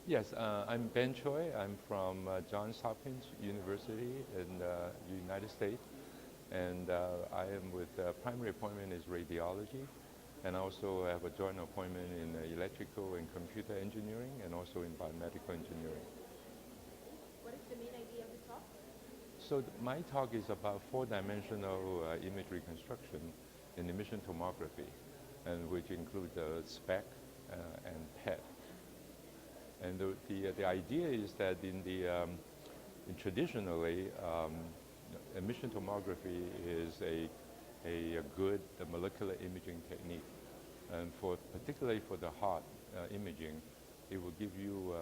Yes, I'm Ben Choi. I'm from Johns Hopkins University in the United States, and I am with primary appointment is radiology, and I also have a joint appointment in electrical and computer engineering, and also in biomedical engineering. What is the main idea of the talk? So my talk is about four-dimensional image reconstruction in emission tomography, and which include SPEC and PET. And the idea is that traditionally, emission tomography is a good molecular imaging technique. And particularly for the heart imaging, it will give you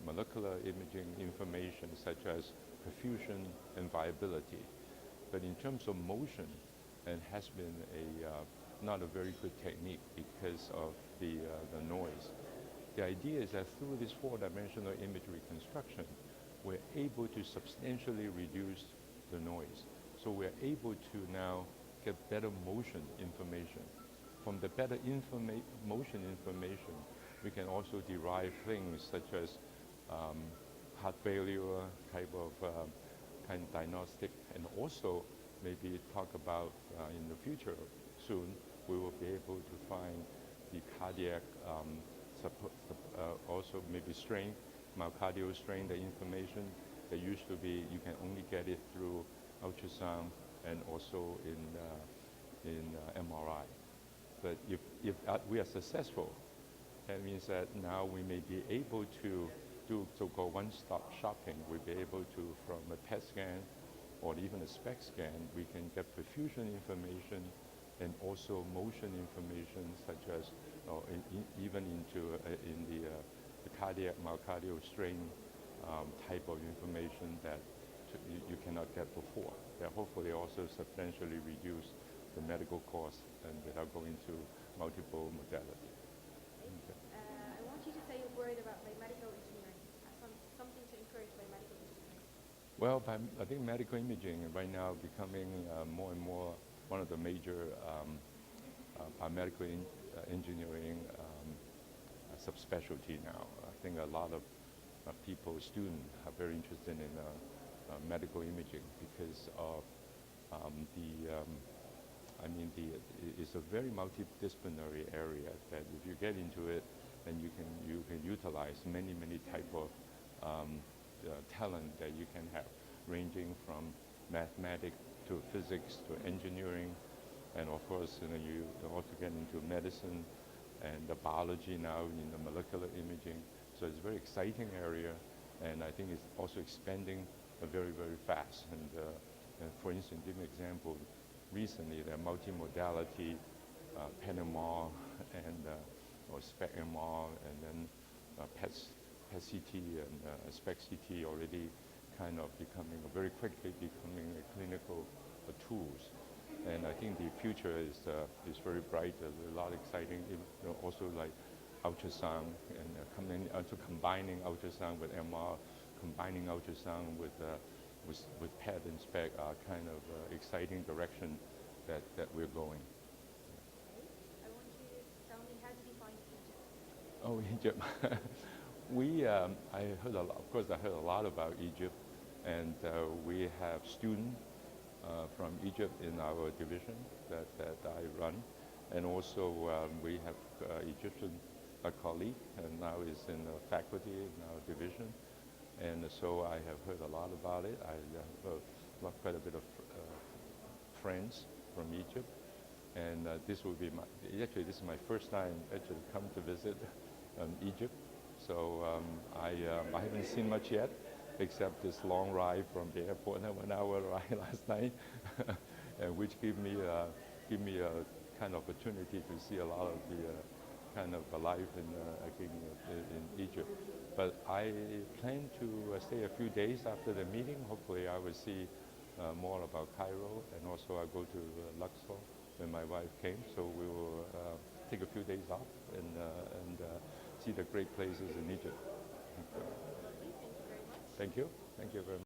molecular imaging information such as perfusion and viability. But in terms of motion, it has been not a very good technique because of the noise. The idea is that through this four-dimensional image reconstruction, we're able to substantially reduce the noise. So we're able to now get better motion information. From the better motion information, we can also derive things such as heart failure type of kind of diagnostic, and also maybe talk about in the future soon, we will be able to find the cardiac also maybe strain, myocardial strain, the information that used to be, you can only get it through ultrasound and also in MRI. But if we are successful, that means that now we may be able to do so-called one-stop shopping. We'll be able to, from a PET scan or even a SPEC scan, we can get perfusion information and also motion information, such as even into in the cardiac myocardial strain type of information that you cannot get before. That hopefully also substantially reduce the medical costs and without going to multiple modalities. Okay. I want you to say a word about biomedical engineering, something to encourage biomedical engineering. Well, I think medical imaging right now becoming more and more one of the major biomedical engineering subspecialty now. I think a lot of people, students, are very interested in medical imaging because of it's a very multidisciplinary area that if you get into it, then you can utilize many type of talent that you can have, ranging from mathematics to physics to engineering, and of course, you also get into medicine and the biology now in the molecular imaging. So it's a very exciting area, and I think it's also expanding very fast. And for instance, give an example. Recently, the multimodality PET-MR and or SPEC-MR, and then PET-CT and SPEC-CT already kind of very quickly becoming a clinical tools. And I think the future is very bright. There's a lot of exciting, also like ultrasound and also combining ultrasound with MR, combining ultrasound with PET and SPEC are kind of exciting direction that we're going. I want you to tell me, how did you find Egypt? Oh, Egypt. I heard a lot, of course I heard a lot about Egypt, and we have students from Egypt in our division that I run, and also we have Egyptian colleague, and now is in the faculty in our division, and so I have heard a lot about it. I have quite a bit of friends from Egypt, and this will be this is my first time actually come to visit Egypt, so I haven't seen much yet, except this long ride from the airport, 1 hour ride last night, and which give me a kind of opportunity to see a lot of the kind of life in Egypt. But I plan to stay a few days after the meeting. Hopefully I will see more about Cairo, and also I go to Luxor when my wife came, so we will take a few days off and see the great places in Egypt. Lovely. Thank you very much. Thank you. Thank you very much.